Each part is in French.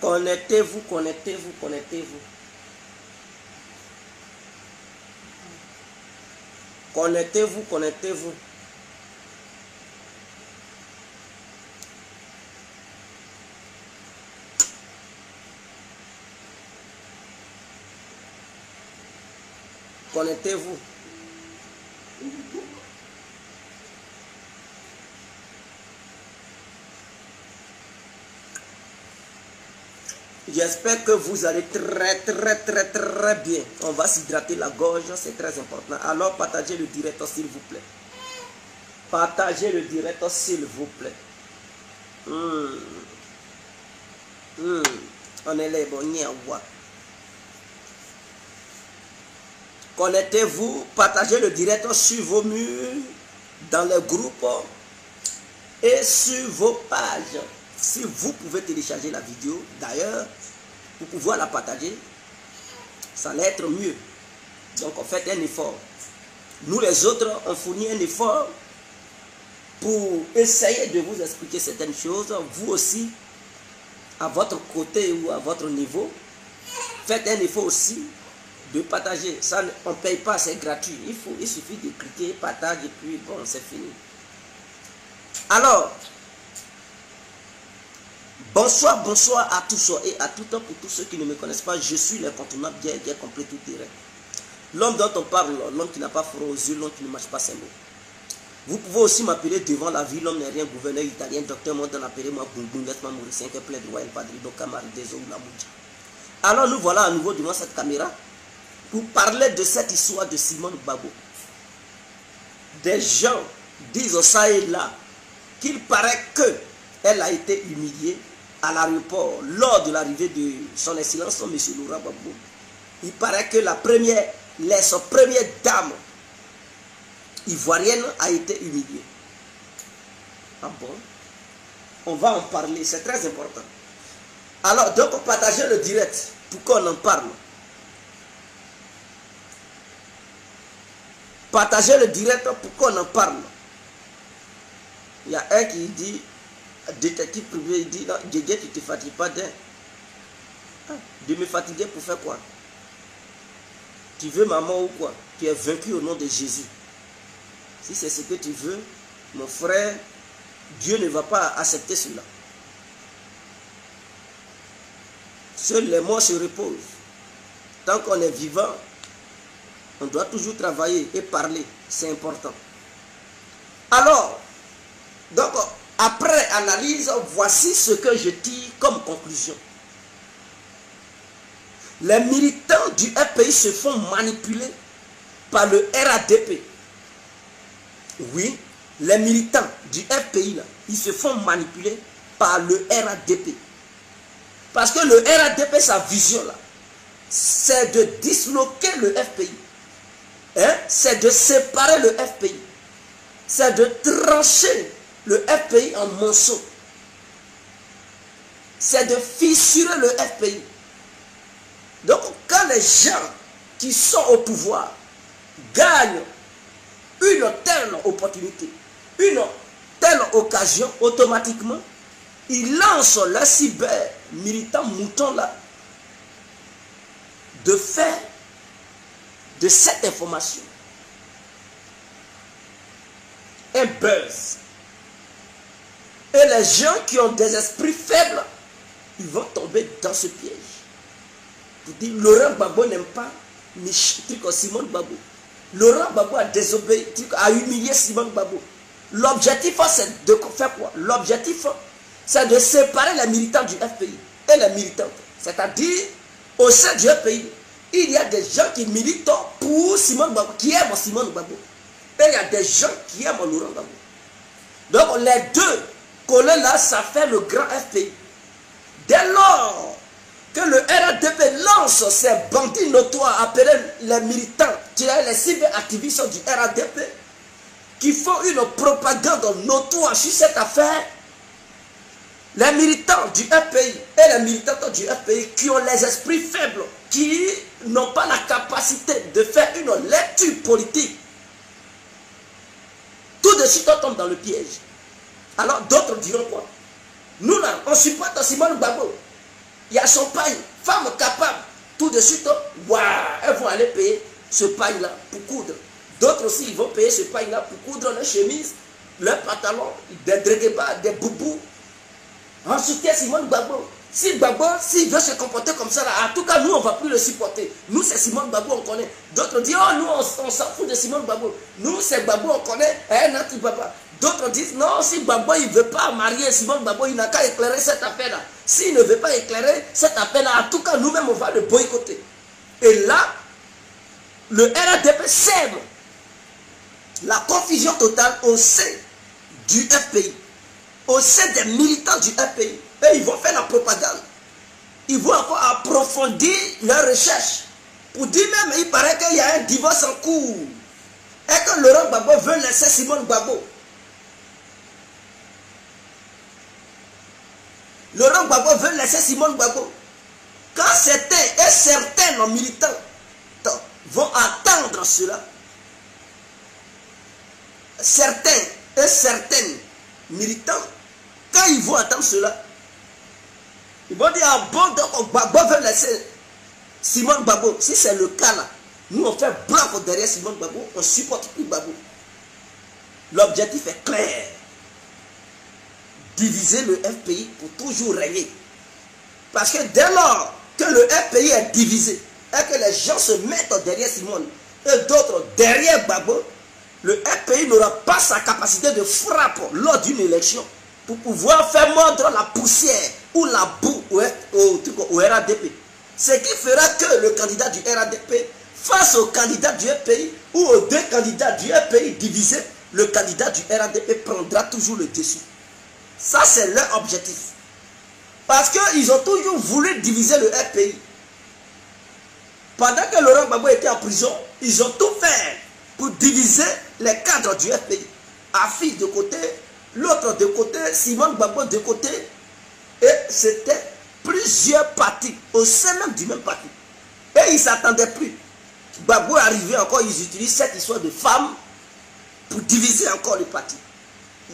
Connectez-vous, connectez-vous, connectez-vous. Connectez-vous, connectez-vous. Connectez-vous. J'espère que vous allez très bien. On va s'hydrater la gorge, c'est très important. Alors partagez le direct s'il vous plaît. Partagez le direct s'il vous plaît. On est les bons. Connectez-vous, partagez le direct sur vos murs, dans les groupes et sur vos pages. Si vous pouvez télécharger la vidéo, d'ailleurs, pour pouvoir la partager, ça allait être mieux. Donc, on fait un effort. Nous, les autres, on fournit un effort pour essayer de vous expliquer certaines choses. Vous aussi, à votre côté ou à votre niveau, faites un effort aussi de partager. Ça, on ne paye pas, c'est gratuit. Il suffit de cliquer, partage et puis bon, c'est fini. Alors, bonsoir, bonsoir à tous et à toutes. Pour tous ceux qui ne me connaissent pas, je suis l'incontournable bien complet tout direct. L'homme dont on parle, l'homme qui n'a pas froid aux yeux, l'homme qui ne marche pas ses mots. Vous pouvez aussi m'appeler devant la vie, l'homme n'est rien, gouverneur italien, docteur Montan, appelez-moi Boum, laisse-moi mauricien, que plein de royal padrino, camarade des eaux, la mouja. Alors nous voilà à nouveau devant cette caméra pour parler de cette histoire de Simone Gbagbo. Des gens disent ça et là qu'il paraît qu'elle a été humiliée à l'aéroport lors de l'arrivée de son excellence, M. Laurent Gbagbo. Il paraît que la première dame ivoirienne a été humiliée. Ah bon? On va en parler, c'est très important. Alors, donc, partagez le direct pour qu'on en parle. Partagez le direct pour qu'on en parle. Il y a un qui dit, détective privé, il dit, non, Dieu, tu ne te fatigues pas de me fatiguer pour faire quoi? Tu veux maman ou quoi? Tu es vaincu au nom de Jésus. Si c'est ce que tu veux, mon frère, Dieu ne va pas accepter cela. Seuls les morts se reposent. Tant qu'on est vivant, on doit toujours travailler et parler. C'est important. Alors, donc, après analyse, voici ce que je tire comme conclusion. Les militants du FPI se font manipuler par le RADP. Oui, les militants du FPI, là, ils se font manipuler par le RADP. Parce que le RADP, sa vision, là, c'est de disloquer le FPI. Hein? C'est de séparer le FPI. C'est de trancher le FPI en morceaux. C'est de fissurer le FPI. Donc, quand les gens qui sont au pouvoir gagnent une telle opportunité, une telle occasion, automatiquement, ils lancent leurs cyber militants moutons là de faire de cette information un buzz. Et les gens qui ont des esprits faibles, ils vont tomber dans ce piège. Pour dire, Laurent Gbagbo n'aime pas Simone Gbagbo. Laurent Gbagbo a désobéi, a humilié Simone Gbagbo. L'objectif, c'est de faire quoi? L'objectif, c'est de séparer les militants du FPI et les militants. C'est-à-dire, au sein du FPI, il y a des gens qui militent pour Simone Gbagbo, qui aiment Simone Gbagbo. Et il y a des gens qui aiment Laurent Gbagbo. Donc, les deux collés là, ça fait le grand FPI. Dès lors que le RADP lance ces bandits notoires appelés les militants, les cyberactivistes du RADP, qui font une propagande notoire sur cette affaire, les militants du FPI et les militants du FPI qui ont les esprits faibles, qui n'ont pas la capacité de faire une lecture politique, tout de suite on tombe dans le piège. Alors d'autres diront quoi? Nous là, on supporte Simone Gbagbo. il y a son pagne, femme capable. Tout de suite, waouh, elles vont aller payer ce pagne-là pour coudre. D'autres aussi, ils vont payer ce pagne-là pour coudre leurs chemises, leurs pantalons, des dréguébas, des boubous. Ensuite, il y a Simone Gbagbo. Si Gbagbo, s'il veut se comporter comme ça, là, en tout cas, nous, on ne va plus le supporter. Nous, c'est Simone Gbagbo, on connaît. D'autres disent, oh, nous, on s'en fout de Simone Gbagbo. Nous, c'est Gbagbo, on connaît. Notre papa. D'autres disent, non, si Gbagbo, il ne veut pas marier Simone Gbagbo, il n'a qu'à éclairer cette affaire-là. S'il ne veut pas éclairer cette affaire-là, en tout cas, nous-mêmes, on va le boycotter. Et là, le RADP sème la confusion totale au sein du FPI, au sein des militants du FPI. Et ils vont faire la propagande. Ils vont encore approfondir leurs recherches. Pour dire même, il paraît qu'il y a un divorce en cours. Et que Laurent Gbagbo veut laisser Simone Gbagbo. Laurent Gbagbo veut laisser Simone Gbagbo. Quand certains militants vont attendre cela, certaines militants, quand ils vont attendre cela, ils vont dire, ah bon, donc Gbagbo veut laisser Simone Gbagbo. Si c'est le cas là, nous on fait blanc derrière Simone Gbagbo, on ne supporte plus Gbagbo. L'objectif est clair. Diviser le FPI pour toujours régner. Parce que dès lors que le FPI est divisé et que les gens se mettent derrière Simone et d'autres derrière Gbagbo, le FPI n'aura pas sa capacité de frappe lors d'une élection pour pouvoir faire mordre la poussière ou la boue au RADP. Ce qui fera que le candidat du RADP, face au candidat du FPI ou aux deux candidats du FPI divisés, le candidat du RADP prendra toujours le dessus. Ça, c'est leur objectif. Parce qu'ils ont toujours voulu diviser le FPI. Pendant que Laurent Gbagbo était en prison, ils ont tout fait pour diviser les cadres du FPI. Affi de côté, l'autre de côté, Simone Gbagbo de côté. Et c'était plusieurs partis, au sein même du même parti. Et ils ne s'attendaient plus. Gbagbo est arrivé encore, ils utilisent cette histoire de femmes pour diviser encore le parti.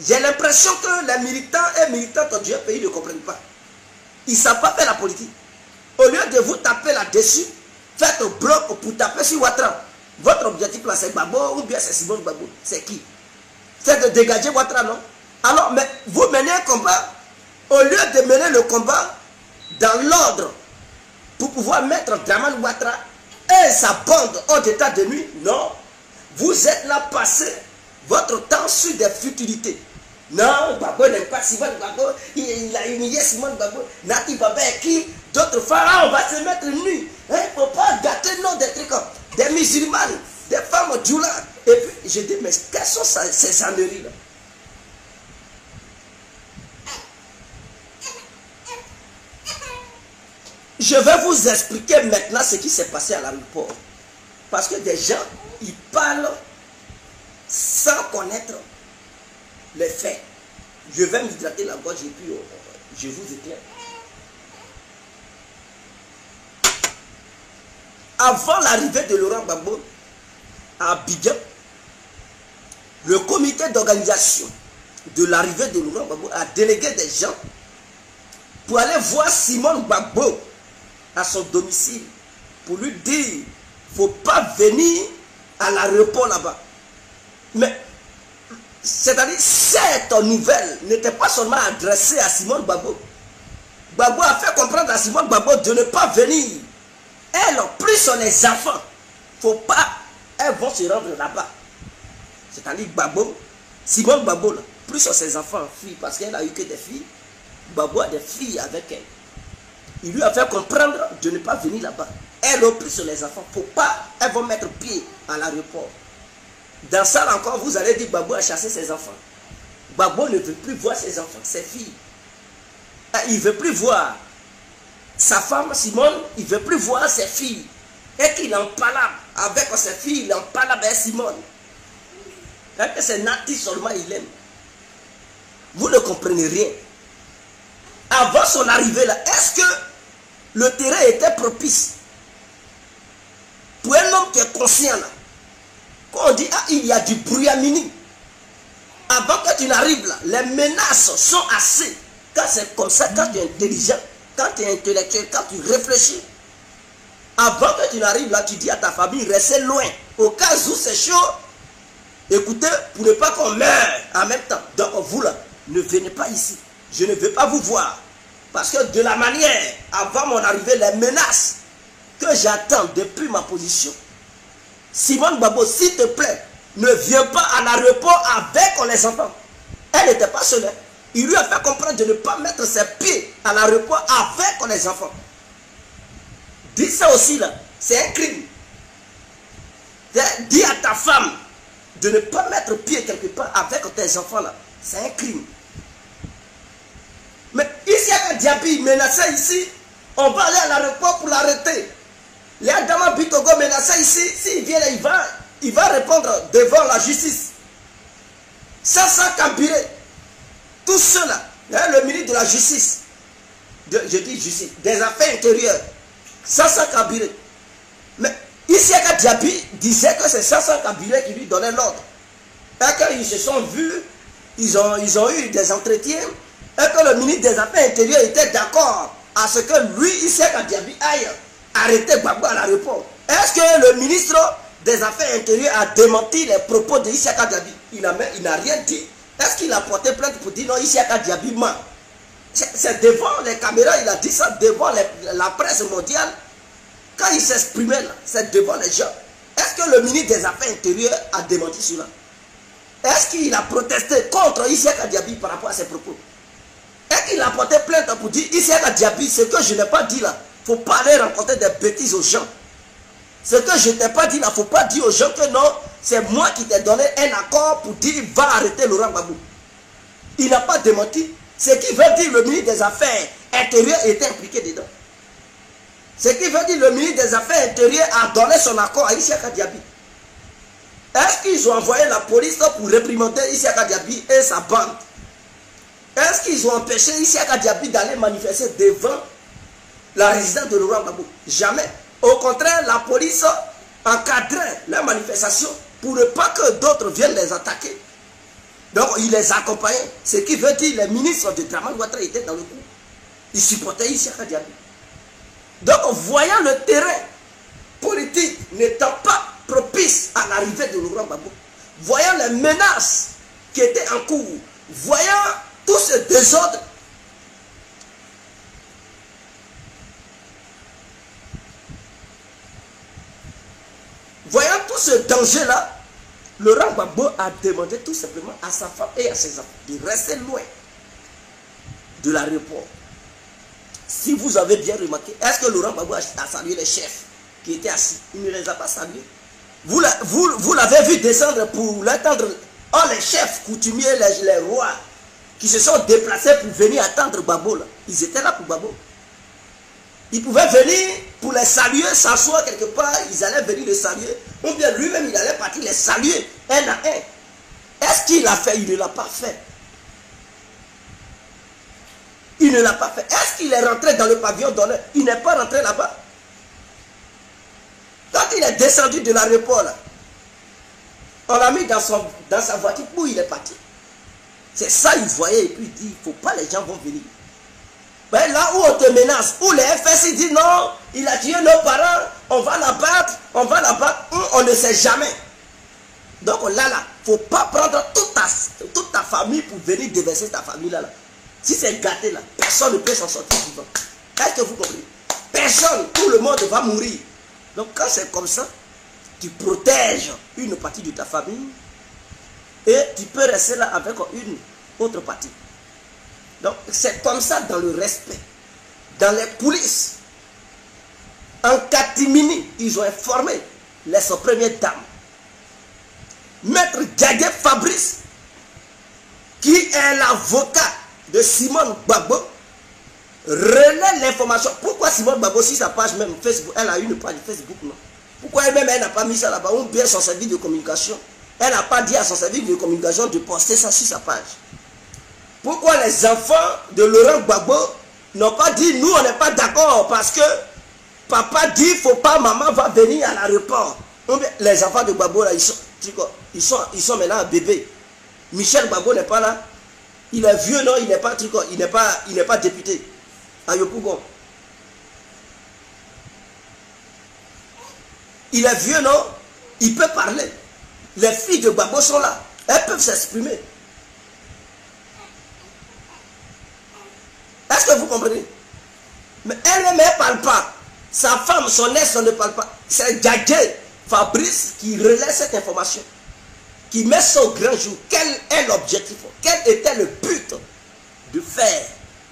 J'ai l'impression que les militants et militantes du FPI ne comprennent pas. Ils ne savent pas faire la politique. Au lieu de vous taper là-dessus, faites un bloc pour taper sur Ouattara. Votre objectif là, c'est Gbagbo ou bien c'est Simone Gbagbo? C'est qui? C'est de dégager Ouattara, non? Alors, mais vous menez un combat, au lieu de mener le combat dans l'ordre pour pouvoir mettre Dramane Ouattara et sa bande hors d'état de nuit, non. Vous êtes là passé votre temps sur des futilités. Non, Gbagbo n'aime pas Simone Gbagbo, il a humilié Simone Gbagbo. Nati Baba est qui? D'autres femmes, on va se mettre nus. Il ne faut pas gâter non, des trucs, des musulmanes, des femmes djoula. Et puis, je dis, mais quelles sont ces âneries là? Je vais vous expliquer maintenant ce qui s'est passé à l'aéroport. Parce que des gens, ils parlent sans connaître les faits. Je vais m'hydrater la gorge et puis je vous éclaire. Avant l'arrivée de Laurent Gbagbo à Abidjan, le comité d'organisation de l'arrivée de Laurent Gbagbo a délégué des gens pour aller voir Simone Gbagbo à son domicile pour lui dire il ne faut pas venir à l'aéroport là-bas. Mais c'est-à-dire cette nouvelle n'était pas seulement adressée à Simone Gbagbo. Gbagbo a fait comprendre à Simone Gbagbo de ne pas venir. Elle, plus sur les enfants, faut pas, elles vont se rendre là-bas. C'est-à-dire Gbagbo, Simone Gbagbo, plus sur ses enfants, filles, parce qu'elle a eu que des filles. Gbagbo a des filles avec elle. Il lui a fait comprendre de ne pas venir là-bas. Elle, plus sur les enfants, faut pas, elles vont mettre pied à l'aéroport. Dans ça encore, vous allez dire Gbagbo a chassé ses enfants. Gbagbo ne veut plus voir ses enfants, ses filles. Il ne veut plus voir sa femme Simone, il ne veut plus voir ses filles. Et qu'il en parle avec ses filles, il en parle avec Simone. Et que c'est Nati seulement il aime. Vous ne comprenez rien. Avant son arrivée là, est-ce que le terrain était propice pour un homme qui est conscient là? Quand on dit, ah, il y a du bruit à mini. Avant que tu n'arrives là, les menaces sont assez. Quand c'est comme ça, quand tu es intelligent, quand tu es intellectuel, quand tu réfléchis, avant que tu n'arrives là, tu dis à ta famille, restez loin. Au cas où c'est chaud, écoutez, pour ne pas qu'on meure en même temps. Donc vous là, ne venez pas ici. Je ne veux pas vous voir. Parce que de la manière, avant mon arrivée, les menaces que j'attends depuis ma position, Simone Gbagbo, s'il te plaît, ne viens pas à l'aéroport avec les enfants. Elle n'était pas seule. Il lui a fait comprendre de ne pas mettre ses pieds à l'aéroport avec les enfants. Dis ça aussi là, c'est un crime. Dis à ta femme de ne pas mettre pied quelque part avec tes enfants là. C'est un crime. Mais ici, il y a Diaby menacé ici. On va aller à l'aéroport pour l'arrêter. Les Adama Bitogo menacé ici. S'il vient là, il va répondre devant la justice. Sassa Kabiré, tout cela, le ministre de la justice, je dis justice, des affaires intérieures, Sassa Kabiré. Mais ici, Diaby disait que c'est Sassa Kabiré qui lui donnait l'ordre. Et qu'ils se sont vus, ils ont eu des entretiens, et que le ministre des Affaires intérieures était d'accord à ce que lui, ici, Diaby, aille arrêter Gbagbo à l'aéroport. Est-ce que le ministre des Affaires intérieures a démenti les propos de Isiaka Diaby? Il n'a rien dit. Est-ce qu'il a porté plainte pour dire non, Isiaka Diaby ment? C'est devant les caméras, il a dit ça devant la presse mondiale. Quand il s'exprimait là, c'est devant les gens. Est-ce que le ministre des Affaires intérieures a démenti cela? Est-ce qu'il a protesté contre Isiaka Diaby par rapport à ses propos? Est-ce qu'il a porté plainte pour dire Isiaka Diaby, ce que je n'ai pas dit là, il ne faut pas aller raconter des bêtises aux gens. Ce que je ne t'ai pas dit là, il ne faut pas dire aux gens que non, c'est moi qui t'ai donné un accord pour dire va arrêter Laurent Gbagbo. Il n'a pas démenti. Ce qui veut dire le ministre des Affaires intérieures était impliqué dedans. Ce qui veut dire le ministre des Affaires intérieures a donné son accord à Isiaka Diaby. Est-ce qu'ils ont envoyé la police pour réprimander Isiaka Diaby et sa bande? Est-ce qu'ils ont empêché Isiaka Diaby d'aller manifester devant la résidence de Laurent Gbagbo? Jamais. Au contraire, la police encadrait les manifestations pour ne pas que d'autres viennent les attaquer. Donc, il les accompagnait. Ce qui veut dire que les ministres de Dramane Ouattara étaient dans le coup. Ils supportaient Isiaka Diaby. Donc, voyant le terrain politique n'étant pas propice à l'arrivée de Laurent Gbagbo, voyant les menaces qui étaient en cours, voyant tout ce désordre, voyant tout ce danger-là, Laurent Gbagbo a demandé tout simplement à sa femme et à ses enfants de rester loin de l'aéroport. Si vous avez bien remarqué, est-ce que Laurent Gbagbo a salué les chefs qui étaient assis? Il ne les a pas salués. Vous l'avez vu descendre pour l'attendre. Oh, les chefs coutumiers, les rois, qui se sont déplacés pour venir attendre Gbagbo, là. Ils étaient là pour Gbagbo. Ils pouvaient venir pour les saluer, s'asseoir quelque part, ils allaient venir les saluer. Ou bien lui-même, il allait partir les saluer, un à un. Est-ce qu'il l'a fait? Il ne l'a pas fait. Il ne l'a pas fait. Est-ce qu'il est rentré dans le pavillon d'honneur? Il n'est pas rentré là-bas. Quand il est descendu de l'aéroport, on l'a mis dans sa voiture, où il est parti. C'est ça, il voyait, et puis il dit, il ne faut pas, les gens vont venir. Mais là où on te menace, où les FSI disent non, il a tué nos parents, on va l'abattre, on ne sait jamais. Donc là, il ne faut pas prendre toute ta famille pour venir déverser ta famille là. Si c'est gâté là, personne ne peut s'en sortir vivant. Est-ce que vous comprenez? Personne, tout le monde va mourir. Donc quand c'est comme ça, tu protèges une partie de ta famille et tu peux rester là avec une autre partie. Donc c'est comme ça dans le respect. Dans les coulisses, en catimini, ils ont informé les premières dames. Maître Diagué Fabrice, qui est l'avocat de Simone Gbagbo, relaie l'information. Pourquoi Simone Gbagbo, si sa page même Facebook, elle a une page Facebook, non? Pourquoi elle-même, elle n'a pas mis ça là-bas, ou bien son service de communication, elle n'a pas dit à son service de communication de poster ça sur sa page? Pourquoi les enfants de Laurent Gbagbo n'ont pas dit, nous on n'est pas d'accord parce que papa dit, il ne faut pas, maman va venir à l'aéroport. Les enfants de Gbagbo là, ils sont maintenant bébés. Michel Gbagbo n'est pas là. Il est vieux, non, il n'est pas député. à Yopougon. Il est vieux, non? Il peut parler. Les filles de Gbagbo sont là. Elles peuvent s'exprimer. Est-ce que vous comprenez? Mais elle ne parle pas. Sa femme, son ex, ne parle pas. C'est Djadje, Fabrice, qui relaie cette information. Qui met ça au grand jour. Quel est l'objectif? Quel était le but de faire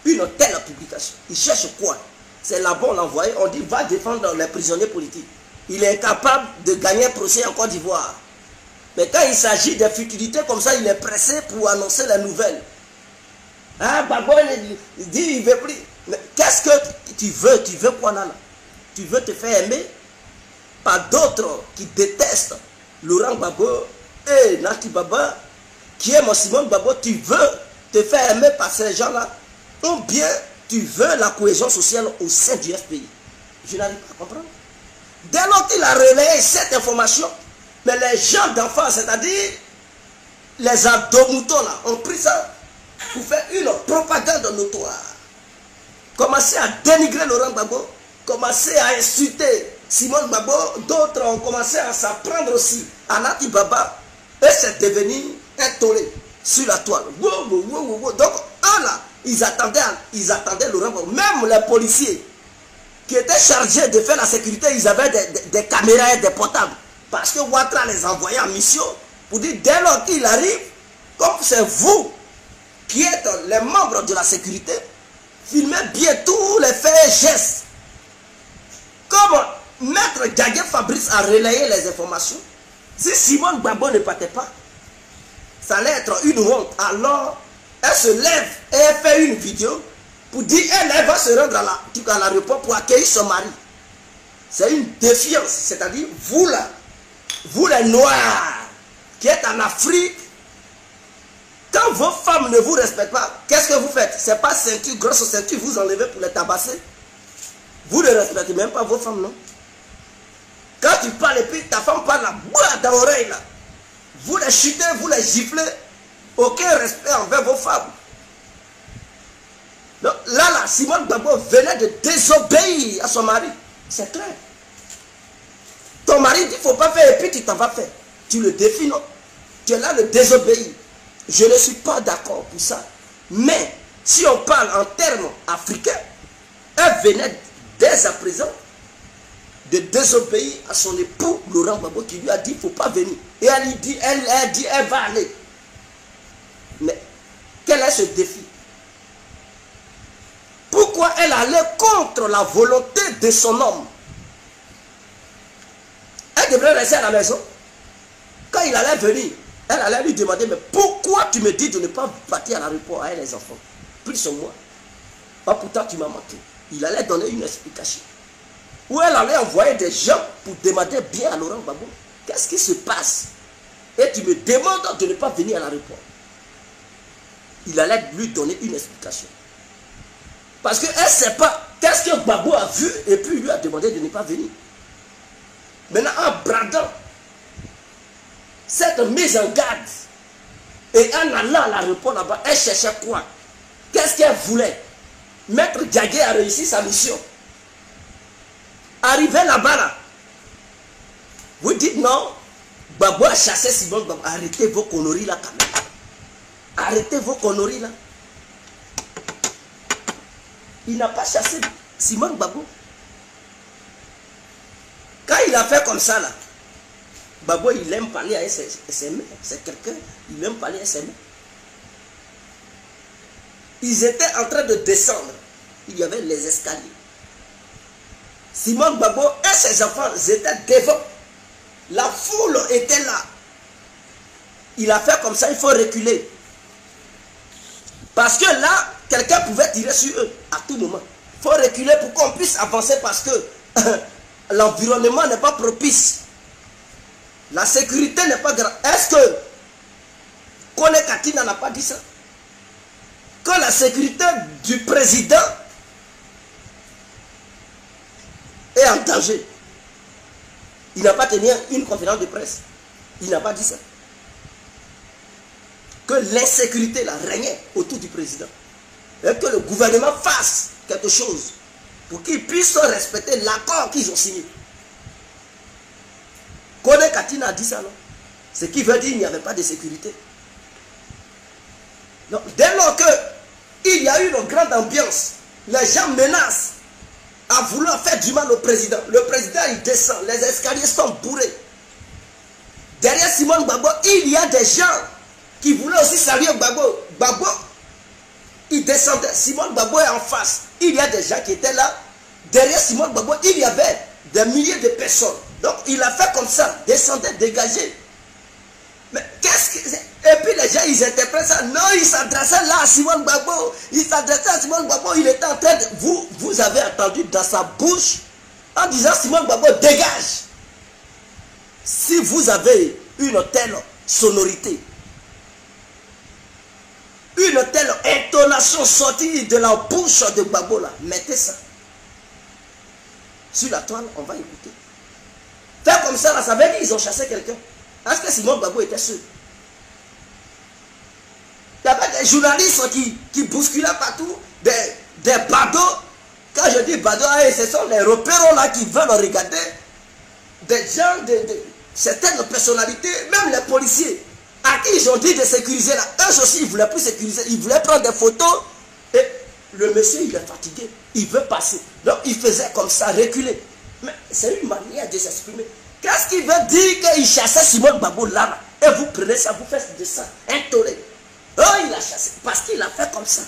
une telle publication? Il cherche quoi? C'est là-bas on l'a envoyé. On dit va défendre les prisonniers politiques. Il est incapable de gagner un procès en Côte d'Ivoire. Mais quand il s'agit de futilités comme ça, il est pressé pour annoncer la nouvelle. Ah, Gbagbo, il dit il ne veut plus. Mais qu'est-ce que tu veux? Tu veux quoi là? Tu veux te faire aimer par d'autres qui détestent Laurent Gbagbo et Nati Baba, qui est mon Simon Gbagbo. Tu veux te faire aimer par ces gens-là? Ou bien tu veux la cohésion sociale au sein du FPI? Je n'arrive pas à comprendre. Dès lors qu'il a relayé cette information, mais les gens d'enfants, c'est-à-dire les abdos-moutons là, ont pris ça pour faire une propagande notoire. Commencer à dénigrer Laurent Gbagbo, commencer à insulter Simon Gbagbo, d'autres ont commencé à s'apprendre aussi à Nati Baba, et c'est devenu un tollé sur la toile. Donc eux là, ils attendaient Laurent Gbagbo. Même les policiers qui étaient chargés de faire la sécurité, ils avaient des caméras et des portables. Parce que Ouattara les envoyait en mission pour dire dès lors qu'il arrive, comme c'est vous qui êtes les membres de la sécurité, filmez bien tous les faits et gestes. Comme Maître Djadje Fabrice a relayé les informations, si Simon Gbagbo ne partait pas, ça allait être une honte. Alors, elle se lève et elle fait une vidéo pour dire elle va se rendre à l'aéroport pour accueillir son mari. C'est une défiance. C'est-à-dire, vous là, vous les Noirs qui êtes en Afrique, quand vos femmes ne vous respectent pas, qu'est-ce que vous faites? C'est pas ceinture, grosse ceinture, vous enlevez pour les tabasser. Vous ne respectez même pas vos femmes, non? Quand tu parles et puis ta femme parle la boîte dans l'oreille là, vous les chutez, vous les giflez, aucun respect envers vos femmes. Donc là, Simon Gbagbo venait de désobéir à son mari. C'est clair. Ton mari dit il ne faut pas faire et puis tu t'en vas faire. Tu le défies, non? Tu es là le désobéir. Je ne suis pas d'accord pour ça. Mais si on parle en termes africains, elle venait dès à présent de désobéir à son époux Laurent Gbagbo qui lui a dit il ne faut pas venir. Et elle dit elle va aller. Mais quel est ce défi? Pourquoi elle allait contre la volonté de son homme? Elle devrait rester à la maison. Quand il allait venir, elle allait lui demander mais pourquoi tu me dis de ne pas partir à l'aéroport avec les enfants? Plus sur moi. Ah, pourtant tu m'as manqué. Il allait donner une explication. Ou elle allait envoyer des gens pour demander bien à Laurent Gbagbo qu'est-ce qui se passe? Et tu me demandes de ne pas venir à l'aéroport. Il allait lui donner une explication. Parce qu'elle ne sait pas qu'est-ce que Gbagbo a vu et puis il lui a demandé de ne pas venir. Maintenant, en bradant cette mise en garde et en allant à l'aéroport là-bas, elle cherchait quoi? Qu'est-ce qu'elle voulait? Maître Djadje a réussi sa mission. Arrivé là-bas, là, vous dites non, Gbagbo a chassé Simon Gbagbo. Arrêtez vos conneries là quand même. Arrêtez vos conneries là. Il n'a pas chassé Simon Gbagbo. Quand il a fait comme ça là, Gbagbo il aime parler avec ses mains. C'est quelqu'un, il aime parler avec ses mains. Ils étaient en train de descendre. Il y avait les escaliers. Simon Gbagbo et ses enfants étaient devant. La foule était là. Il a fait comme ça, il faut reculer. Parce que là, quelqu'un pouvait tirer sur eux à tout moment. Il faut reculer pour qu'on puisse avancer parce que l'environnement n'est pas propice. La sécurité n'est pas grande. Est-ce que Kone Katina n'a pas dit ça? Que la sécurité du président est en danger. Il n'a pas tenu une conférence de presse. Il n'a pas dit ça. Que l'insécurité là régnait autour du président. Et que le gouvernement fasse quelque chose pour qu'ils puissent respecter l'accord qu'ils ont signé. Kone Katina a dit ça, non? Ce qui veut dire qu'il n'y avait pas de sécurité. Donc, dès lors qu'il y a eu une grande ambiance, les gens menacent à vouloir faire du mal au président. Le président, il descend, les escaliers sont bourrés. Derrière Simone Gbagbo, il y a des gens qui voulaient aussi saluer Gbagbo. Gbagbo, il descendait. Simone Gbagbo est en face. Il y a des gens qui étaient là. Derrière Simone Gbagbo, il y avait des milliers de personnes. Donc, il a fait comme ça, descendait, dégagé. Mais qu'est-ce que c'est? Et puis les gens, ils interprètent ça. Non, il s'adressait là à Simone Gbagbo. Il s'adressait à Simone Gbagbo. Il était en train de... Vous avez entendu dans sa bouche en disant Simone Gbagbo, dégage. Si vous avez une telle sonorité, une telle intonation sortie de la bouche de Gbagbo là, mettez ça. Sur la toile, on va écouter. Faire comme ça là, ça veut dire qu'ils ont chassé quelqu'un. Est-ce que Simone Gbagbo était sûr? Il y avait des journalistes qui bousculaient partout, des badauds. Quand je dis badauds, ce sont les repérons là qui veulent regarder. Des gens, certaines personnalités, même les policiers, à qui ils ont dit de sécuriser là. Eux aussi, ils ne voulaient plus sécuriser. Ils voulaient prendre des photos. Et le monsieur, il est fatigué. Il veut passer. Donc, il faisait comme ça, reculer. Mais c'est une manière de s'exprimer. Qu'est-ce qui veut dire qu'il chassait Simone Gbagbo là? Et vous prenez ça, vous faites de ça, intoléré. Oh, il a chassé. Parce qu'il a fait comme ça.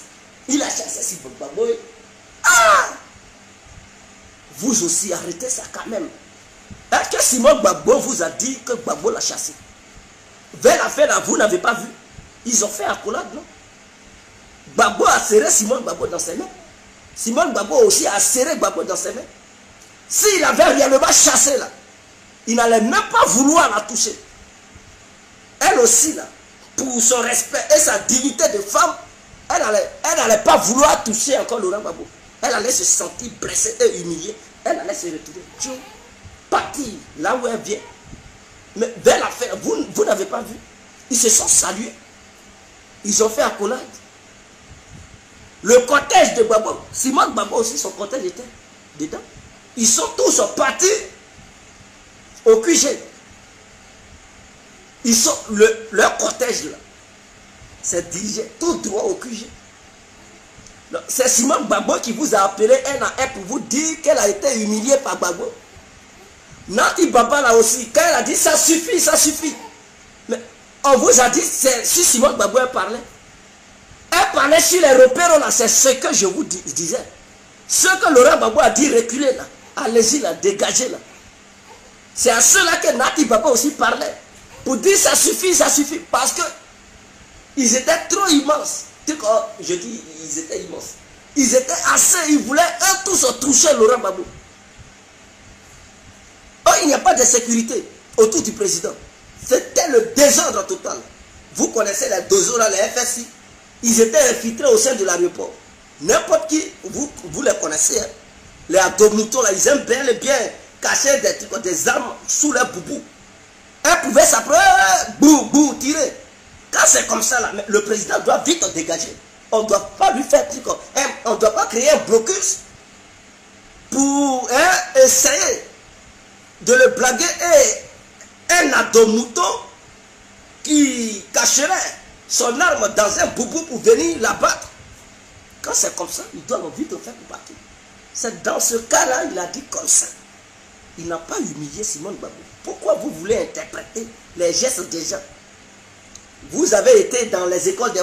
Il a chassé Simone Gbagbo. Ah! Vous aussi, arrêtez ça quand même. Est-ce que Simone Gbagbo vous a dit que Gbagbo l'a chassé? Vers la fin, là, vous n'avez pas vu. Ils ont fait accolade, non? Gbagbo a serré Simone Gbagbo dans ses mains. Simone Gbagbo aussi a serré Gbagbo dans ses mains. S'il avait réellement chassé là, il n'allait même pas vouloir la toucher. Elle aussi là, pour son respect et sa dignité de femme, elle n'allait pas vouloir toucher encore Laurent Gbagbo. Elle allait se sentir blessée et humiliée. Elle allait se retourner. Dieu, partir là où elle vient. Mais vers la fin, vous n'avez pas vu. Ils se sont salués. Ils ont fait accolade. Le cortège de Gbagbo, Simone Gbagbo aussi, son cortège était dedans. Ils sont tous partis au QG. Ils sont, leur cortège là, c'est dirigé tout droit au QG. C'est Simone Gbagbo qui vous a appelé un à un pour vous dire qu'elle a été humiliée par Gbagbo. Nati Baba là aussi, quand elle a dit ça suffit, ça suffit. Mais on vous a dit, si Simone Gbagbo parlait, elle parlait sur les repères là, c'est ce que je vous disais. Ce que Laurent Gbagbo a dit, reculez là, allez-y là, dégagez là. C'est à ceux-là que Nati Baba aussi parlait. Pour dire ça suffit, parce que ils étaient trop immenses. Je dis, ils étaient immenses. Ils étaient assez, ils voulaient eux tous toucher Laurent Gbagbo. Oh, il n'y a pas de sécurité autour du président. C'était le désordre total. Vous connaissez les dozos là, les FSI. Ils étaient infiltrés au sein de l'aéroport. N'importe qui, vous les connaissez. Hein? Les abdominaux là, ils aiment bien cacher des armes sous leur boubou. Elle pouvait s'appeler, bou, tirer. Quand c'est comme ça, là, le président doit vite dégager. On ne doit pas lui faire truc. On ne doit pas créer un blocus pour essayer de le blaguer et un ado-mouton qui cacherait son arme dans un boubou pour venir l'abattre. Quand c'est comme ça, il doit vite le faire pour partir. C'est dans ce cas-là, il a dit comme ça. Il n'a pas humilié Simone Gbagbo. Pourquoi vous voulez interpréter les gestes des gens? Vous avez été dans les écoles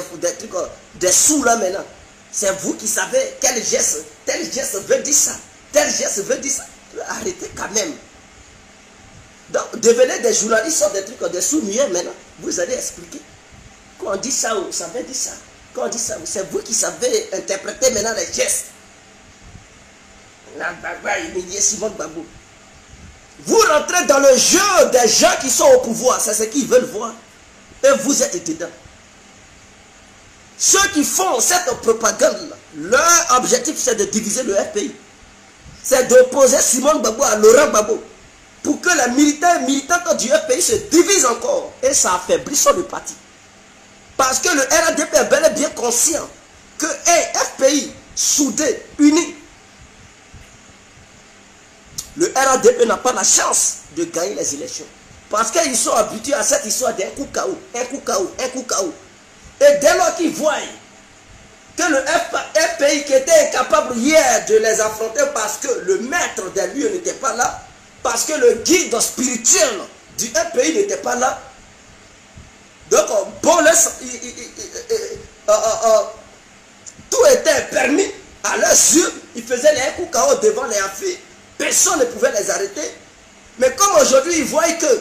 des sous là maintenant. C'est vous qui savez tel geste veut dire ça. Tel geste veut dire ça. Arrêtez quand même. Donc, devenez des journalistes sur des sous muets maintenant. Vous allez expliquer. Quand on dit ça, ça veut dire ça. Quand on dit ça, c'est vous qui savez interpréter maintenant les gestes. La Gbagbo humilié Simone Gbagbo. Vous rentrez dans le jeu des gens qui sont au pouvoir. C'est ce qu'ils veulent voir. Et vous êtes dedans. Ceux qui font cette propagande, leur objectif c'est de diviser le FPI. C'est d'opposer Simone Gbagbo à Laurent Gbagbo. Pour que les militants et militantes du FPI se divisent encore. Et ça affaiblit sur le parti. Parce que le RADP est bel et bien conscient que FPI, soudés, unis. Le RADP n'a pas la chance de gagner les élections. Parce qu'ils sont habitués à cette histoire d'un coup KO, un coup KO, un coup KO. Et dès lors qu'ils voient que le FPI qui était incapable hier de les affronter parce que le maître des lieux n'était pas là, parce que le guide spirituel du FPI n'était pas là, donc bon, tout était permis à leurs yeux. Ils faisaient les coups KO devant les affaires. Personne ne pouvait les arrêter. Mais comme aujourd'hui, ils voient que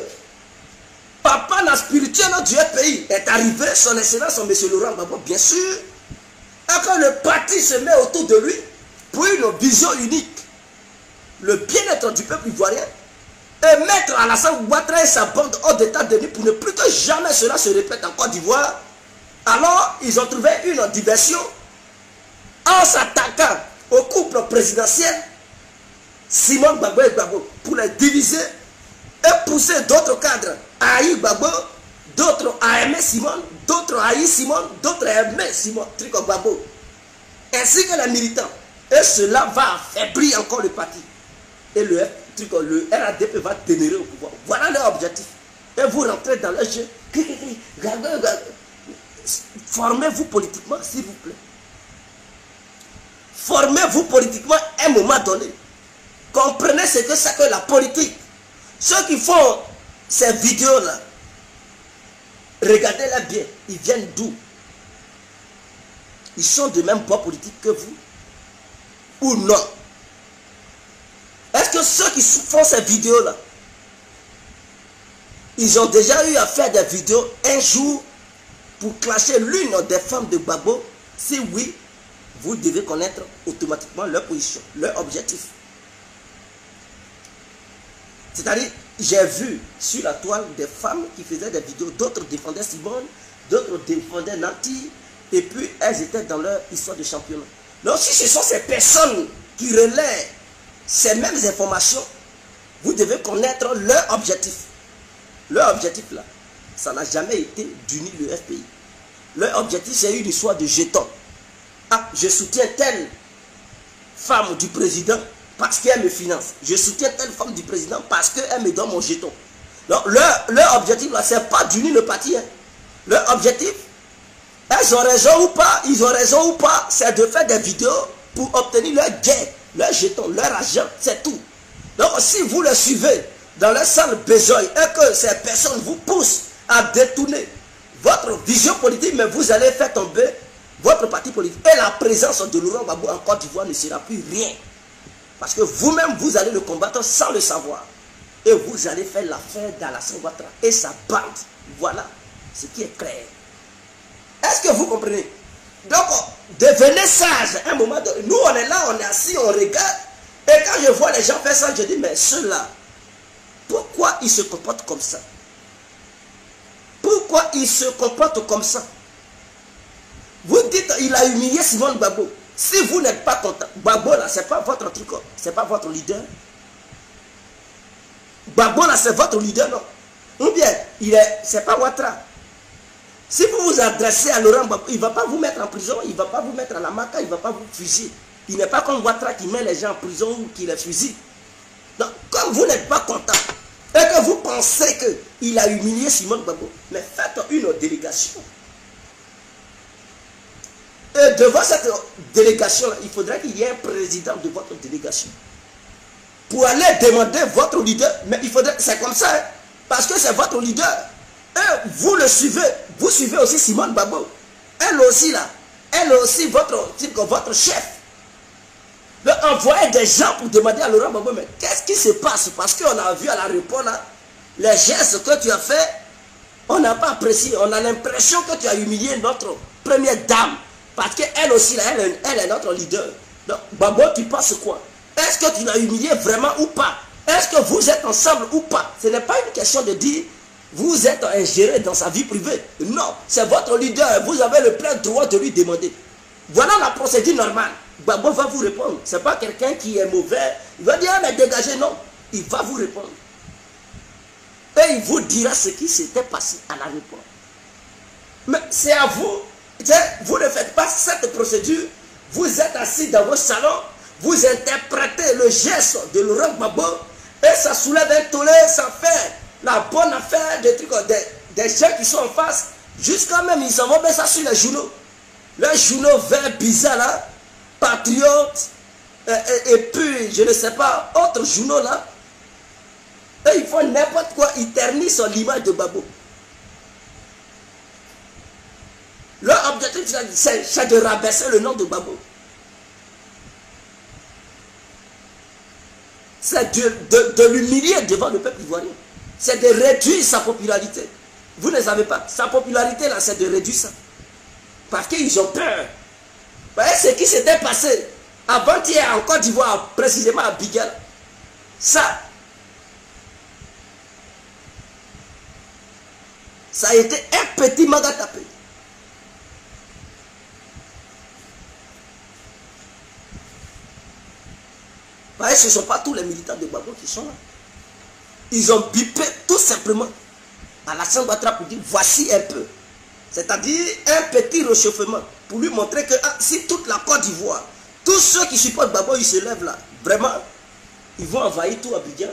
papa, la spirituelle du pays est arrivé, son excellence, son monsieur Laurent Gbagbo, bien sûr. Et quand le parti se met autour de lui pour une vision unique, le bien-être du peuple ivoirien, et mettre Alassane Ouattara et sa bande hors d'état de nuit pour ne plus que jamais cela se répète en Côte d'Ivoire, alors ils ont trouvé une diversion en s'attaquant au couple présidentiel Simone Gbagbo et Gbagbo pour les diviser et pousser d'autres cadres à haïr Gbagbo, d'autres à aimer Simone, d'autres à haïr Simone, d'autres à aimer Simone Trico Gbagbo, ainsi que les militants. Et cela va affaiblir encore le parti. Et le RADP va demeurer au pouvoir. Voilà leur objectif. Et vous rentrez dans le jeu. Formez-vous politiquement, s'il vous plaît. Formez-vous politiquement à un moment donné. Comprenez ce que c'est que la politique. Ceux qui font ces vidéos-là, regardez-les bien. Ils viennent d'où? Ils sont de même bord politique que vous? Ou non? Est-ce que ceux qui font ces vidéos-là, ils ont déjà eu à faire des vidéos un jour pour clasher l'une des femmes de Gbagbo? Si oui, vous devez connaître automatiquement leur position, leur objectif. C'est-à-dire, j'ai vu sur la toile des femmes qui faisaient des vidéos, d'autres défendaient Simone, d'autres défendaient Nanti, et puis elles étaient dans leur histoire de championnat. Donc si ce sont ces personnes qui relaient ces mêmes informations, vous devez connaître leur objectif. Leur objectif là, ça n'a jamais été d'unir le FPI. Leur objectif, c'est une histoire de jetons. Ah, je soutiens telle femme du président parce qu'elle me finance. Je soutiens telle femme du président parce qu'elle me donne mon jeton. Donc, leur objectif là, c'est pas d'unir le parti. Hein. Leur objectif, elles ont raison ou pas, ils ont raison ou pas, c'est de faire des vidéos pour obtenir leur gain, leur jeton, leur argent, c'est tout. Donc, si vous le suivez dans leur sale besoin et que ces personnes vous poussent à détourner votre vision politique, mais vous allez faire tomber votre parti politique. Et la présence de Laurent Gbagbo en Côte d'Ivoire ne sera plus rien. Parce que vous-même, vous allez le combattre sans le savoir. Et vous allez faire l'affaire d'Alassane Ouattara et sa bande. Voilà ce qui est clair. Est-ce que vous comprenez? Donc, devenez sage à un moment donné. Nous, on est là, on est assis, on regarde. Et quand je vois les gens faire ça, je dis, mais ceux-là, pourquoi ils se comportent comme ça? Pourquoi ils se comportent comme ça? Vous dites, il a humilié Simone Gbagbo. Si vous n'êtes pas content, Gbagbo là, ce n'est pas votre truc, ce n'est pas votre leader. Gbagbo là, c'est votre leader, non? Ou bien, c'est pas Ouattara. Si vous vous adressez à Laurent Gbagbo, il ne va pas vous mettre en prison, il ne va pas vous mettre à la maca, il ne va pas vous fusiller. Il n'est pas comme Ouattara qui met les gens en prison ou qui les fusille. Donc, comme vous n'êtes pas content et que vous pensez qu'il a humilié Simone Gbagbo, mais faites une délégation. Et devant cette délégation, il faudrait qu'il y ait un président de votre délégation. Pour aller demander votre leader, mais il faudrait, c'est comme ça, hein, parce que c'est votre leader. Et vous le suivez, vous suivez aussi Simone Gbagbo. Elle aussi là, elle aussi votre chef. Donc envoyer des gens pour demander à Laurent Gbagbo, mais qu'est-ce qui se passe? Parce qu'on a vu à l'aéroport là, les gestes que tu as fait, on n'a pas apprécié. On a l'impression que tu as humilié notre première dame. Parce qu'elle aussi, là, elle est notre leader. Donc, Gbagbo, tu penses quoi? Est-ce que tu l'as humilié vraiment ou pas? Est-ce que vous êtes ensemble ou pas? Ce n'est pas une question de dire, vous êtes ingéré dans sa vie privée. Non, c'est votre leader. Vous avez le plein droit de lui demander. Voilà la procédure normale. Gbagbo va vous répondre. Ce n'est pas quelqu'un qui est mauvais. Il va dire, ah, mais dégagez. Non, il va vous répondre. Et il vous dira ce qui s'était passé à l'aéroport. Mais c'est à vous. Vous ne faites pas cette procédure Vous êtes assis dans vos salons, vous interprétez le geste de Laurent Gbagbo et ça soulève un tollé, ça fait la bonne affaire des trucs, des gens qui sont en face. Jusqu'à même, ils en vont mettre ça sur les journaux. Les journaux verts bizarres là, patriotes, et puis, je ne sais pas, autres journaux là. Et ils font n'importe quoi, ils ternissent l'image de Gbagbo. Leur objectif, c'est de rabaisser le nom de Gbagbo. C'est de l'humilier devant le peuple ivoirien. C'est de réduire sa popularité. Vous ne savez pas. Sa popularité, là, c'est de réduire ça. Parce qu'ils ont peur. Vous voyez ce qui s'était passé avant-hier en Côte d'Ivoire, précisément à Bigal. Ça a été un petit magatapé. Vous voyez, ce ne sont pas tous les militants de Gbagbo qui sont là. Ils ont bipé tout simplement à Alassane Ouattara pour dire voici un peu. C'est-à-dire un petit réchauffement pour lui montrer que si toute la Côte d'Ivoire, tous ceux qui supportent Gbagbo, ils se lèvent là, vraiment, ils vont envahir tout Abidjan.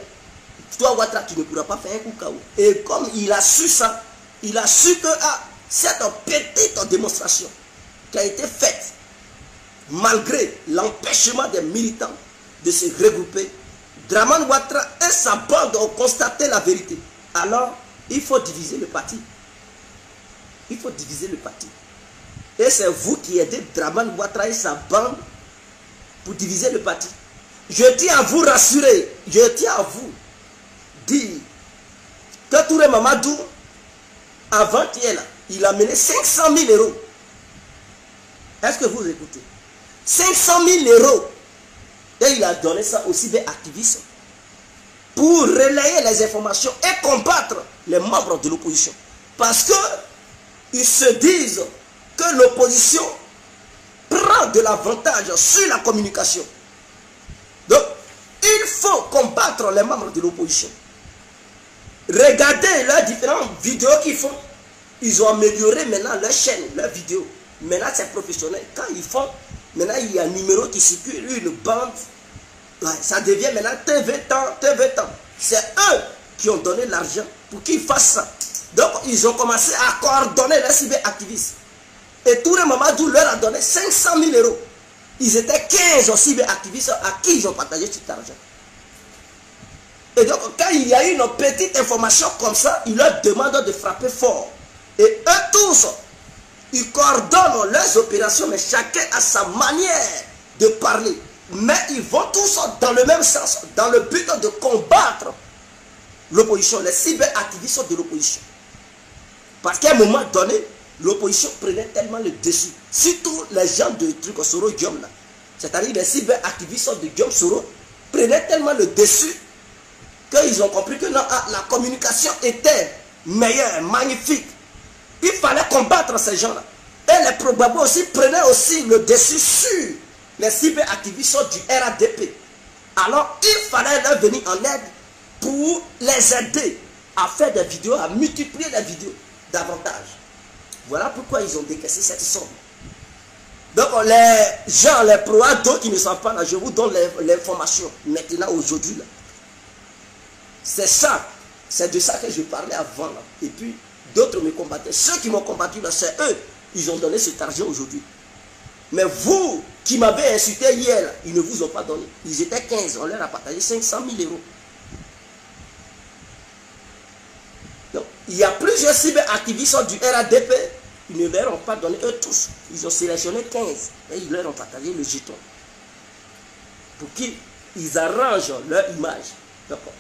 Toi, Ouattara, tu ne pourras pas faire un coup KO. Et comme il a su ça, il a su que cette petite démonstration qui a été faite, malgré l'empêchement des militants de se regrouper, Dramane Ouattara et sa bande ont constaté la vérité. Alors, il faut diviser le parti. Il faut diviser le parti. Et c'est vous qui aidez Dramane Ouattara et sa bande pour diviser le parti. Je tiens à vous rassurer, je tiens à vous dire que Touré Mamadou, avant-hier, il a mené 500 000 euros. Est-ce que vous écoutez? 500 000 euros. Et il a donné ça aussi des activistes pour relayer les informations et combattre les membres de l'opposition. Parce qu'ils se disent que l'opposition prend de l'avantage sur la communication. Donc, il faut combattre les membres de l'opposition. Regardez leurs différentes vidéos qu'ils font. Ils ont amélioré maintenant leur chaîne, leurs vidéos. Maintenant, c'est professionnel. Quand ils font, maintenant, il y a un numéro qui circule, une bande. Ouais, ça devient maintenant TV temps, TV temps. C'est eux qui ont donné l'argent pour qu'ils fassent ça. Donc, ils ont commencé à coordonner les cyberactivistes. Et Touré Mamadou leur a donné 500 000 euros. Ils étaient 15 cyberactivistes à qui ils ont partagé cet argent. Et donc, quand il y a une petite information comme ça, ils leur demandent de frapper fort. Et eux tous, ils coordonnent leurs opérations, mais chacun a sa manière de parler. Mais ils vont tous dans le même sens, dans le but de combattre l'opposition, les cyberactivistes de l'opposition. Parce qu'à un moment donné, l'opposition prenait tellement le dessus. Surtout les gens de truc Soro Guillaume là. C'est-à-dire les cyberactivistes de Guillaume Soro prenaient tellement le dessus qu'ils ont compris que non, la communication était meilleure, magnifique. Il fallait combattre ces gens-là. Et les Gbagbo aussi prenaient aussi le dessus sur les cyberactivistes du RADP. Alors, il fallait leur venir en aide pour les aider à faire des vidéos, à multiplier les vidéos davantage. Voilà pourquoi ils ont décaissé cette somme. Donc, les gens, les pro-ados qui ne savent pas là, je vous donne l'information maintenant, aujourd'hui. C'est ça. C'est de ça que je parlais avant. Là. Et puis, d'autres me combattaient. Ceux qui m'ont combattu, c'est eux. Ils ont donné cet argent aujourd'hui. Mais vous, qui m'avez insulté hier, là, ils ne vous ont pas donné. Ils étaient 15. On leur a partagé 500 000 euros. Donc, il y a plusieurs cyberactivistes du RADP. Ils ne leur ont pas donné eux tous. Ils ont sélectionné 15. Et ils leur ont partagé le jeton. Pour qu'ils arrangent leur image. D'accord.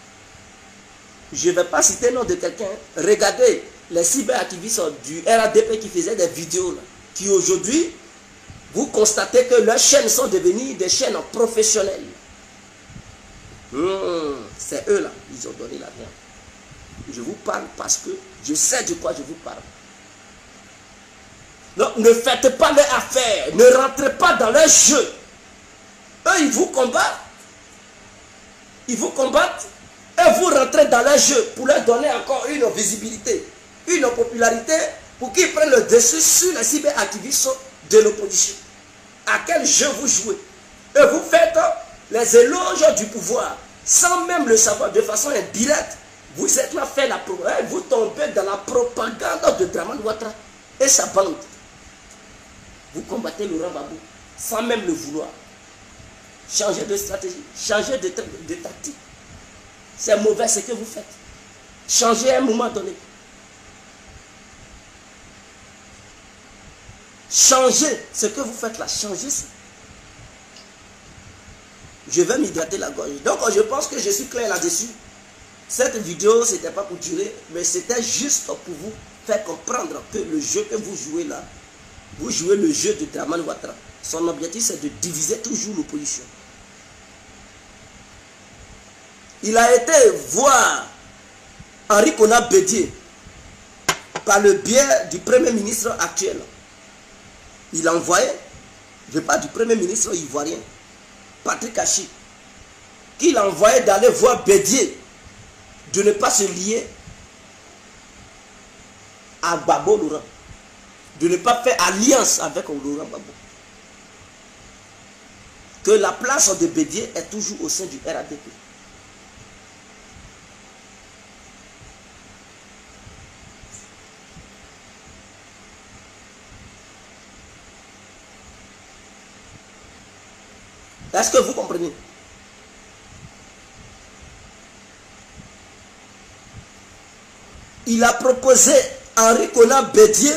Je ne vais pas citer le nom de quelqu'un. Regardez les cyberactivistes du RADP qui faisaient des vidéos. Là, qui aujourd'hui, vous constatez que leurs chaînes sont devenues des chaînes professionnelles. C'est eux là. Ils ont donné l'argent. Je vous parle parce que je sais de quoi je vous parle. Donc, ne faites pas leur affaire. Ne rentrez pas dans leur jeu. Eux, ils vous combattent. Ils vous combattent. Et vous rentrez dans leur jeu pour leur donner encore une visibilité, une popularité, pour qu'ils prennent le dessus sur les cyberactivistes de l'opposition. à quel jeu vous jouez. Et vous faites les éloges du pouvoir, sans même le savoir, de façon indirecte. Vous êtes là, fait la propagande, vous tombez dans la propagande de Dramane Ouattara et sa bande. Vous combattez Laurent Gbagbo, sans même le vouloir. Changez de stratégie, changez de tactique. C'est mauvais ce que vous faites. Changez à un moment donné. Changez ce que vous faites là, changez ça. Je vais m'hydrater la gorge. Donc je pense que je suis clair là-dessus. Cette vidéo, ce n'était pas pour durer, mais c'était juste pour vous faire comprendre que le jeu que vous jouez là, vous jouez le jeu de Dramane Ouattara. Son objectif, c'est de diviser toujours l'opposition. Il a été voir Henri Konan Bédié par le biais du Premier ministre actuel. Il a envoyé, je parle du Premier ministre ivoirien, Patrick Achi, qu'il a envoyé d'aller voir Bédié, de ne pas se lier à Gbagbo Laurent, de ne pas faire alliance avec Laurent Gbagbo. Que la place de Bédié est toujours au sein du RADP. Est-ce que vous comprenez? Il a proposé à Henri Konan Bédié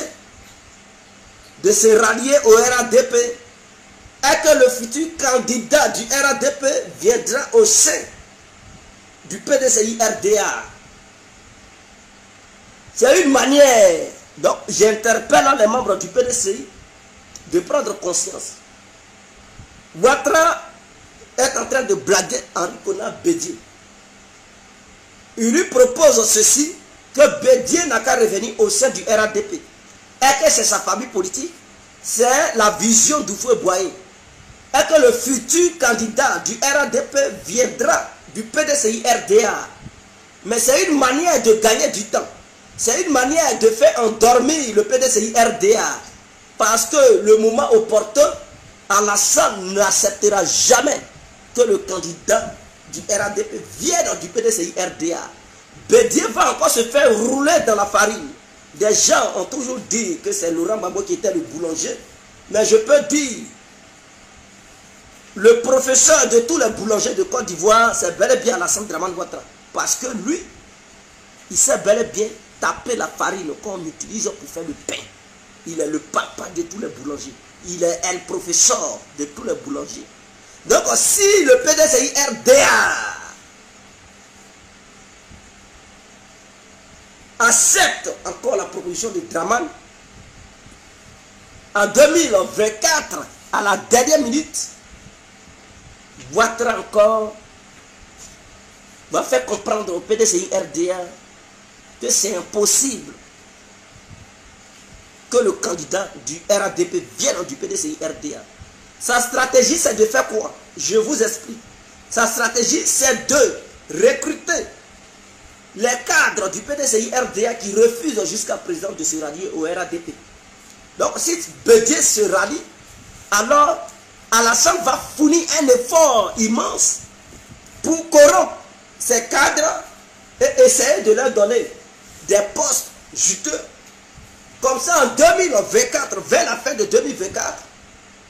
de se rallier au RADP et que le futur candidat du RADP viendra au sein du PDCI RDA. C'est une manière, donc j'interpelle les membres du PDCI de prendre conscience. Ouattara est en train de blaguer Henri Konan Bédié. Il lui propose ceci, que Bédié n'a qu'à revenir au sein du RADP. Et que c'est sa famille politique, c'est la vision d'Houphouët Boigny. Et que le futur candidat du RADP viendra du PDCI RDA. Mais c'est une manière de gagner du temps. C'est une manière de faire endormir le PDCI RDA. Parce que le moment opportun, Alassane n'acceptera jamais que le candidat du RADP vienne du PDCI RDA. Bédié va encore se faire rouler dans la farine. Des gens ont toujours dit que c'est Laurent Gbagbo qui était le boulanger. Mais je peux dire, le professeur de tous les boulangers de Côte d'Ivoire, c'est bel et bien Alassane Dramane Ouattara. Parce que lui, il sait bel et bien taper la farine qu'on utilise pour faire le pain. Il est le papa de tous les boulangers. Il est le professeur de tous les boulangers. Donc si le PDCI RDA accepte encore la proposition de Dramane, en 2024, à la dernière minute, Ouattara encore va faire comprendre au PDCI RDA que c'est impossible que le candidat du RADP vienne du PDCI RDA. Sa stratégie, c'est de faire quoi? Je vous explique. Sa stratégie, c'est de recruter les cadres du PDCI RDA qui refusent jusqu'à présent de se rallier au RADP. Donc, si Bédié se rallie, alors Alassane va fournir un effort immense pour corrompre ces cadres et essayer de leur donner des postes juteux. Comme ça, en 2024, vers la fin de 2024,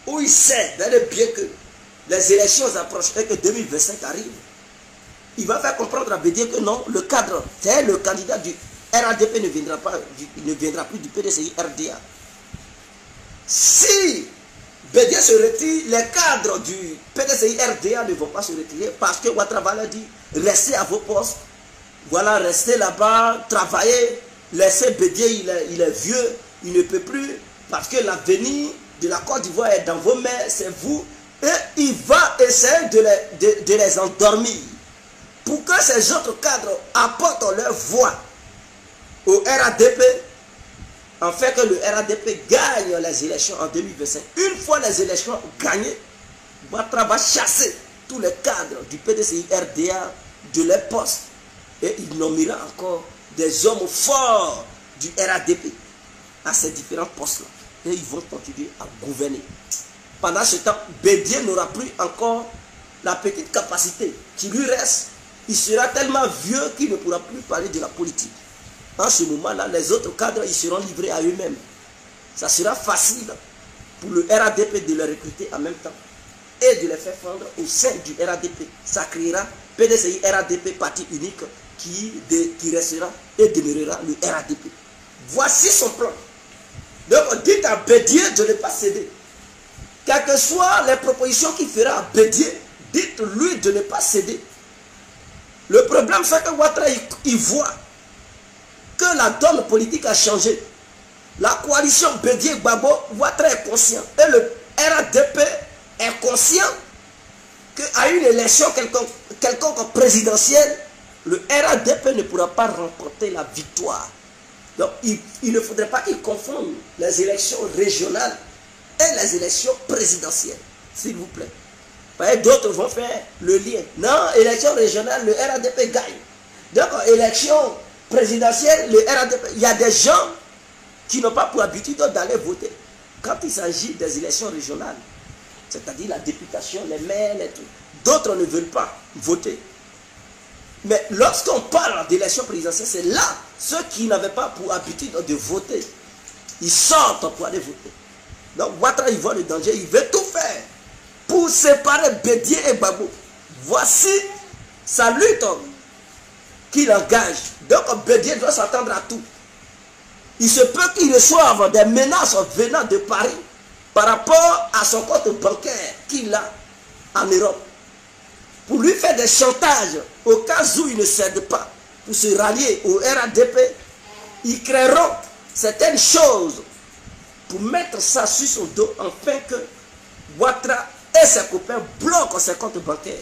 où il sait bien que les élections approchent et que 2025 arrive, il va faire comprendre à Bédié que non, le cadre, c'est le candidat du RADP ne viendra plus du PDCI RDA. Si Bédié se retire, les cadres du PDCI RDA ne vont pas se retirer parce que Ouattara va leur dire, restez à vos postes, voilà, restez là-bas, travaillez, laissez Bédié, il est vieux, il ne peut plus, parce que l'avenir de la Côte d'Ivoire est dans vos mains, c'est vous, et il va essayer de les endormir, pour que ces autres cadres apportent leur voix au RADP, en fait que le RADP gagne les élections en 2025. Une fois les élections gagnées, Ouattara va chasser tous les cadres du PDCI RDA de leurs postes, et il nommera encore des hommes forts du RADP à ces différents postes-là. Et ils vont continuer à gouverner. pendant ce temps, Bédié n'aura plus encore la petite capacité qui lui reste. Il sera tellement vieux qu'il ne pourra plus parler de la politique. En ce moment-là, les autres cadres, ils seront livrés à eux-mêmes. Ça sera facile pour le RADP de les recruter en même temps et de les faire fondre au sein du RADP. Ça créera PDCI RADP parti unique qui restera et demeurera le RADP. Voici son plan. Donc dites à Bédié de ne pas céder. Quelles que soient les propositions qu'il fera à Bédié, dites-lui de ne pas céder. Le problème, c'est que Ouattara, il voit que la donne politique a changé. La coalition Bédié-Gbagbo, Ouattara est conscient. Et le RADP est conscient qu'à une élection quelconque présidentielle, le RADP ne pourra pas remporter la victoire. Donc, il ne faudrait pas qu'il confonde les élections régionales et les élections présidentielles, s'il vous plaît. D'autres vont faire le lien. Non, élection régionale, le RADP gagne. Donc, élection présidentielle, le RADP... Il y a des gens qui n'ont pas pour habitude d'aller voter. Quand il s'agit des élections régionales, c'est-à-dire la députation, les maires, les trucs, d'autres ne veulent pas voter. Mais lorsqu'on parle d'élection présidentielle, c'est là, ceux qui n'avaient pas pour habitude de voter, ils sortent pour aller voter. Donc Ouattara, il voit le danger, il veut tout faire pour séparer Bédié et Gbagbo. Voici sa lutte qu'il engage. Donc Bédié doit s'attendre à tout. Il se peut qu'il reçoive des menaces venant de Paris par rapport à son compte bancaire qu'il a en Europe. Pour lui faire des chantages au cas où il ne cède pas pour se rallier au RADP, ils créeront certaines choses pour mettre ça sur son dos afin que Ouattara et ses copains bloquent ses comptes bancaires.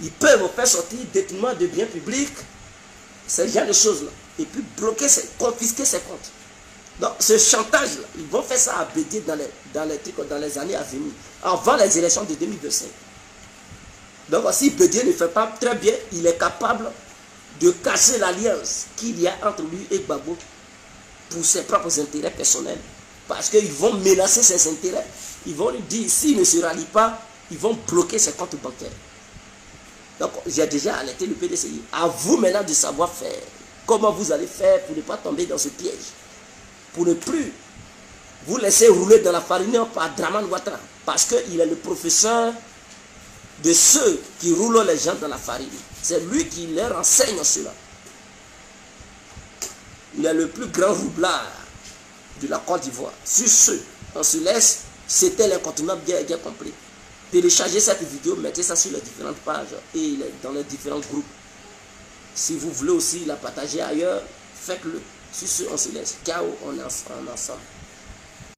Ils peuvent faire sortir détournement de biens publics, ce genre de choses-là, et puis bloquer, confisquer ses comptes. Donc ce chantage-là, ils vont faire ça à Bédié dans les années à venir, avant les élections de 2025. Donc si Bédié ne fait pas très bien, il est capable de casser l'alliance qu'il y a entre lui et Gbagbo pour ses propres intérêts personnels. Parce qu'ils vont menacer ses intérêts. Ils vont lui dire, s'il ne se rallie pas, ils vont bloquer ses comptes bancaires. Donc j'ai déjà alerté le PDCI. À vous maintenant de savoir faire. Comment vous allez faire pour ne pas tomber dans ce piège. Pour ne plus vous laisser rouler dans la farine par Draman Ouattara. Parce qu'il est le professeur de ceux qui roulent les gens dans la farine. C'est lui qui leur enseigne cela. Il est le plus grand roublard de la Côte d'Ivoire. Sur ce, on se laisse. C'était l'incontournable bien compris. Téléchargez cette vidéo, mettez ça sur les différentes pages et dans les différents groupes. Si vous voulez aussi la partager ailleurs, faites-le. Sur ce, on se laisse. Ciao, on est ensemble.